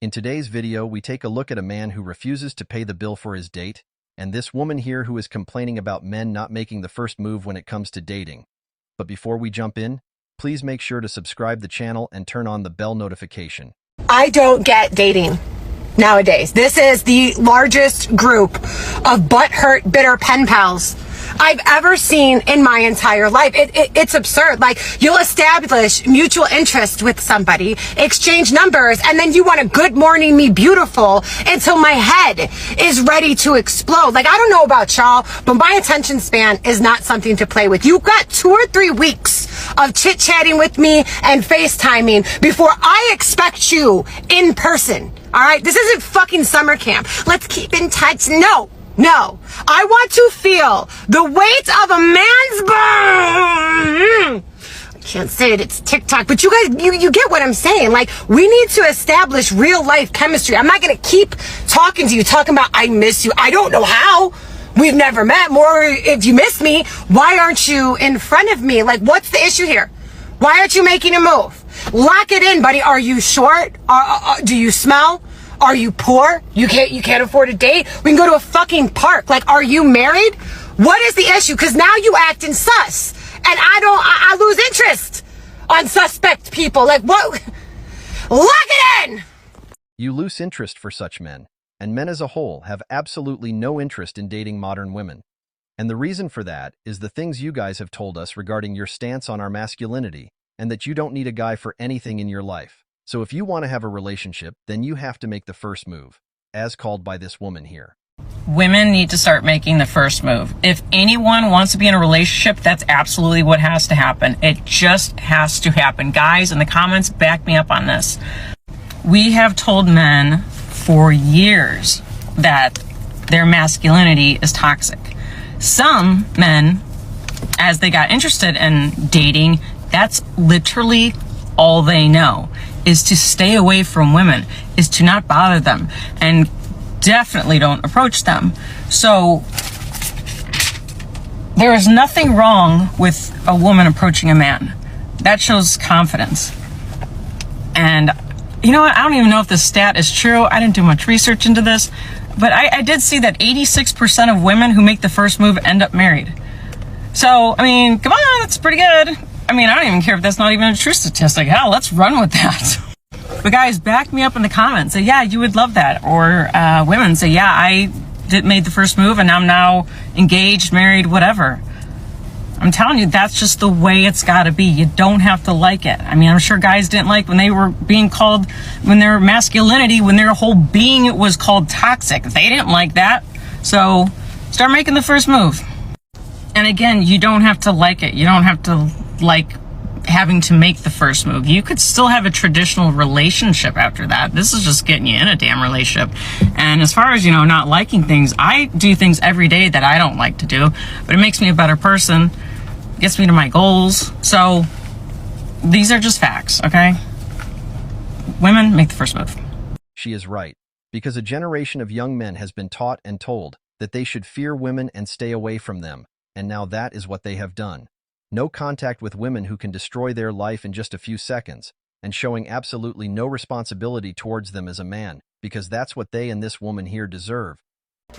In today's video, we take a look at a man who refuses to pay the bill for his date, and this woman here who is complaining about men not making the first move when it comes to dating. But before we jump in, please make sure to subscribe the channel and turn on the bell notification. I don't get dating nowadays. This is the largest group of butthurt, bitter pen pals I've ever seen in my entire life. It's absurd. Like, you'll establish mutual interest with somebody, exchange numbers, and then you want to good morning me beautiful until my head is ready to explode. Like, I don't know about y'all, but my attention span is not something to play with. You've got 2 or 3 weeks of chit-chatting with me and FaceTiming before I expect you in person. All right? This isn't fucking summer camp. Let's keep in touch. No, I want to feel the weight of a man's bone. I can't say it, it's TikTok, but you guys, you get what I'm saying. Like, we need to establish real life chemistry. I'm not going to keep talking to you, talking about I miss you. I don't know how. We've never met. More, if you miss me, why aren't you in front of me? Like, what's the issue here? Why aren't you making a move? Lock it in, buddy. Are you short? Do you smell? Are you poor? You can't afford a date? We can go to a fucking park. Like, are you married? What is the issue? Because now you acting sus. And I lose interest on suspect people. Like, what? Lock it in! You lose interest for such men, and men as a whole have absolutely no interest in dating modern women. And the reason for that is the things you guys have told us regarding your stance on our masculinity, and that you don't need a guy for anything in your life. So if you want to have a relationship, then you have to make the first move, as called by this woman here. Women need to start making the first move. If anyone wants to be in a relationship, that's absolutely what has to happen. It just has to happen. Guys, in the comments, back me up on this. We have told men for years that their masculinity is toxic. Some men, as they got interested in dating, that's literally all they know, is to stay away from women, is to not bother them, and definitely don't approach them. So there is nothing wrong with a woman approaching a man. That shows confidence. And you know what? I don't even know if this stat is true. I didn't do much research into this, but I did see that 86% of women who make the first move end up married. So, I mean, come on, that's pretty good. I mean, I don't even care if that's not even a true statistic. Hell, let's run with that. But guys, back me up in the comments. Say, yeah, you would love that. Or women say, yeah, I made the first move and I'm now engaged, married, whatever. I'm telling you, that's just the way it's got to be. You don't have to like it. I mean, I'm sure guys didn't like when they were being called, when their masculinity, when their whole being was called toxic. They didn't like that. So start making the first move. And again, you don't have to like it. You don't have to like having to make the first move. You could still have a traditional relationship after that. This is just getting you in a damn relationship. And as far as, not liking things, I do things every day that I don't like to do, but it makes me a better person, gets me to my goals. So these are just facts, okay? Women, make the first move. She is right, because a generation of young men has been taught and told that they should fear women and stay away from them, and now that is what they have done. No contact with women who can destroy their life in just a few seconds, and showing absolutely no responsibility towards them as a man, because that's what they and this woman here deserve.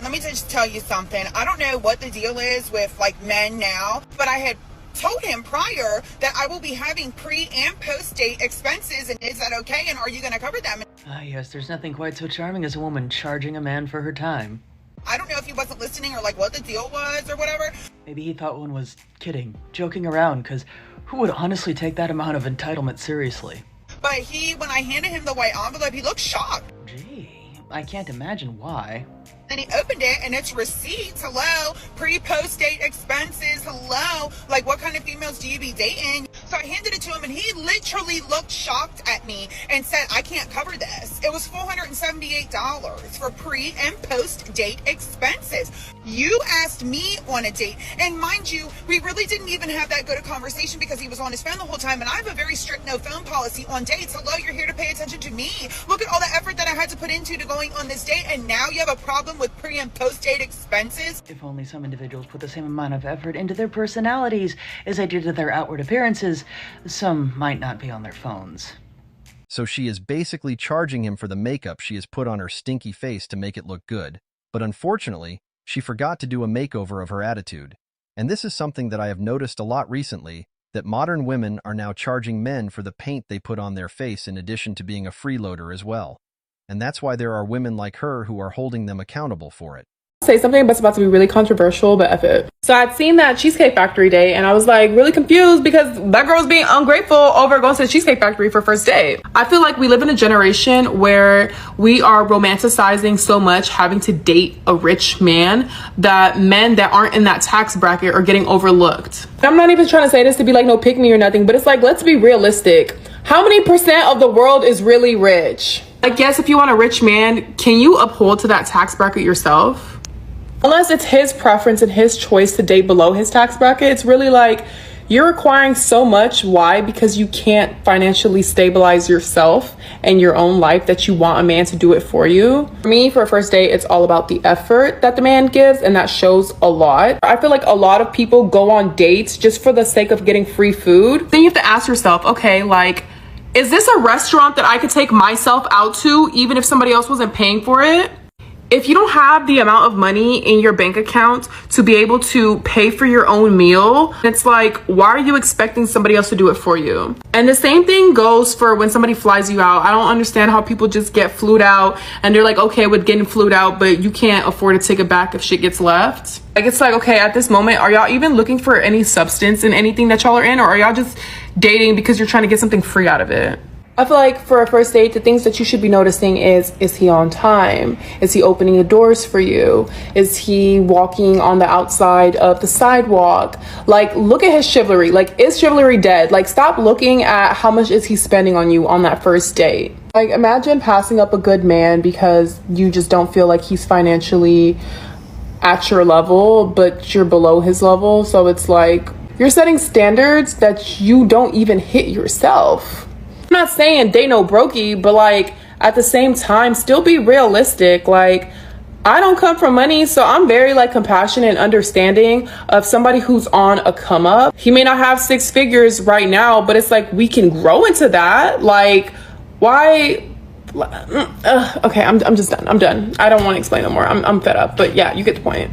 Let me just tell you something. I don't know what the deal is with men now, but I had told him prior that I will be having pre and post date expenses, and is that okay, and are you going to cover them? Yes, there's nothing quite so charming as a woman charging a man for her time. I don't know if he wasn't listening or what the deal was or whatever. Maybe he thought one was kidding, joking around, because who would honestly take that amount of entitlement seriously? But when I handed him the white envelope, he looked shocked. Gee, I can't imagine why. And he opened it, and it's receipts. Hello, pre-post date expenses. Hello, what kind of females do you be dating? So I handed it to him, and he literally looked shocked at me and said, I can't cover this. It was $478 for pre and post date expenses. You asked me on a date, and mind you, we really didn't even have that good a conversation because he was on his phone the whole time, and I have a very strict no phone policy on dates. Hello, you're here to pay attention to me. Look at all the effort that I had to put into going on this date, and now you have a problem with pre and post date expenses? If only some individuals put the same amount of effort into their personalities as they do to their outward appearances, some might not be on their phones. So she is basically charging him for the makeup she has put on her stinky face to make it look good. But unfortunately, she forgot to do a makeover of her attitude. And this is something that I have noticed a lot recently, that modern women are now charging men for the paint they put on their face in addition to being a freeloader as well. And that's why there are women like her who are holding them accountable for it. Say something, but it's about to be really controversial, but F it. So I'd seen that Cheesecake Factory date and I was like really confused because that girl was being ungrateful over going to the Cheesecake Factory for first date. I feel like we live in a generation where we are romanticizing so much having to date a rich man that men that aren't in that tax bracket are getting overlooked. I'm not even trying to say this to be like no pick me or nothing, but it's like, let's be realistic. How many percent of the world is really rich? Like, yes, if you want a rich man, can you uphold to that tax bracket yourself? Unless it's his preference and his choice to date below his tax bracket, it's really like you're requiring so much. Why? Because you can't financially stabilize yourself and your own life that you want a man to do it for you. For me, for a first date, it's all about the effort that the man gives, and that shows a lot. I feel like a lot of people go on dates just for the sake of getting free food. Then you have to ask yourself, okay, like, is this a restaurant that I could take myself out to even if somebody else wasn't paying for it? If you don't have the amount of money in your bank account to be able to pay for your own meal, it's like, why are you expecting somebody else to do it for you? And the same thing goes for when somebody flies you out. I don't understand how people just get flued out and they're like, okay with getting flued out, but you can't afford to take it back if shit gets left. Like, it's like, okay, at this moment, are y'all even looking for any substance in anything that y'all are in, or are y'all just dating because you're trying to get something free out of it? I feel like for a first date, the things that you should be noticing is he on time? Is he opening the doors for you? Is he walking on the outside of the sidewalk? Like, look at his chivalry. Like, is chivalry dead? Like, stop looking at how much is he spending on you on that first date. Like, imagine passing up a good man because you just don't feel like he's financially at your level, but you're below his level. So it's like, you're setting standards that you don't even hit yourself. I'm not saying date no brokey, but like at the same time, still be realistic. Like, I don't come from money, so I'm very like compassionate and understanding of somebody who's on a come up. He may not have 6 figures right now, but it's like we can grow into that. Like, why? Okay, I'm just done. I'm done. I don't want to explain no more. I'm fed up. But yeah, you get the point.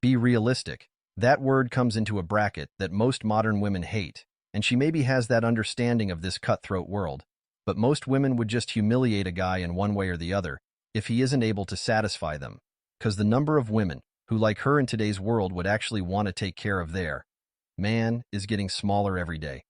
Be realistic. That word comes into a bracket that most modern women hate. And she maybe has that understanding of this cutthroat world, but most women would just humiliate a guy in one way or the other if he isn't able to satisfy them, because the number of women who, like her in today's world, would actually want to take care of their man is getting smaller every day.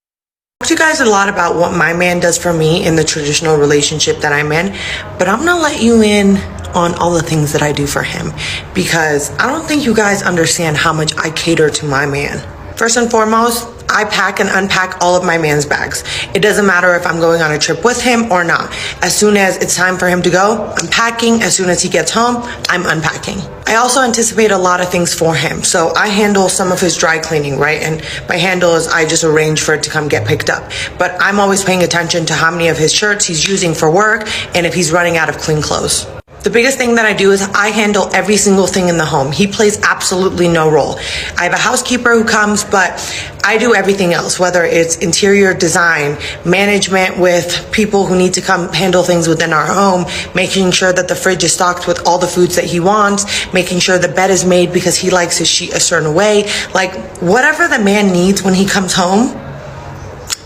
I talked to you guys a lot about what my man does for me in the traditional relationship that I'm in, but I'm gonna let you in on all the things that I do for him, because I don't think you guys understand how much I cater to my man. First and foremost, I pack and unpack all of my man's bags. It doesn't matter if I'm going on a trip with him or not. As soon as it's time for him to go, I'm packing. As soon as he gets home, I'm unpacking. I also anticipate a lot of things for him. So I handle some of his dry cleaning, right? And by handle is I just arrange for it to come get picked up. But I'm always paying attention to how many of his shirts he's using for work and if he's running out of clean clothes. The biggest thing that I do is I handle every single thing in the home. He plays absolutely no role. I have a housekeeper who comes, but I do everything else, whether it's interior design, management with people who need to come handle things within our home, making sure that the fridge is stocked with all the foods that he wants, making sure the bed is made because he likes his sheet a certain way. Like, whatever the man needs when he comes home,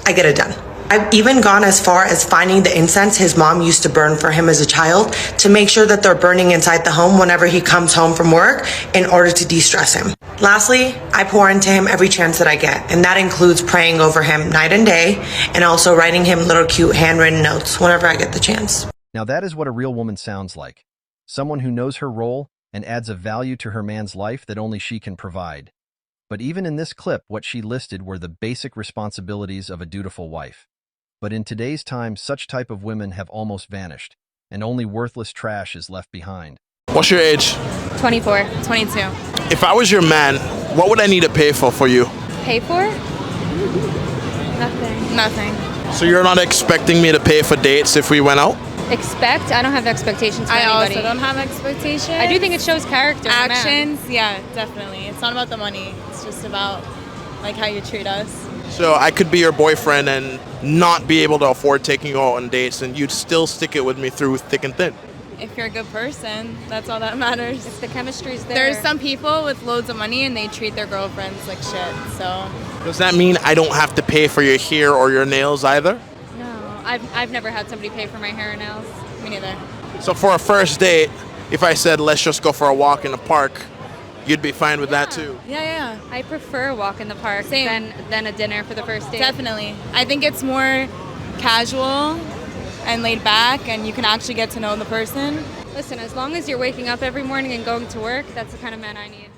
I get it done. I've even gone as far as finding the incense his mom used to burn for him as a child to make sure that they're burning inside the home whenever he comes home from work in order to de-stress him. Lastly, I pour into him every chance that I get, and that includes praying over him night and day and also writing him little cute handwritten notes whenever I get the chance. Now that is what a real woman sounds like. Someone who knows her role and adds a value to her man's life that only she can provide. But even in this clip, what she listed were the basic responsibilities of a dutiful wife. But in today's time, such type of women have almost vanished, and only worthless trash is left behind. What's your age? 24, 22. If I was your man, what would I need to pay for you? Pay for? Nothing. Nothing. So you're not expecting me to pay for dates if we went out? Expect? I don't have expectations for anybody. I also don't have expectations. I do think it shows character. Actions, yeah, definitely. It's not about the money. It's just about like how you treat us. So I could be your boyfriend and not be able to afford taking you out on dates, and you'd still stick it with me through thick and thin. If you're a good person, that's all that matters. If the chemistry's there. There's some people with loads of money and they treat their girlfriends like shit, so. Does that mean I don't have to pay for your hair or your nails either? No, I've never had somebody pay for my hair and nails. Me neither. So for a first date, if I said, let's just go for a walk in the park, you'd be fine with that too? Yeah. I prefer a walk in the park than a dinner for the first date. Definitely. I think it's more casual and laid back, and you can actually get to know the person. Listen, as long as you're waking up every morning and going to work, that's the kind of man I need.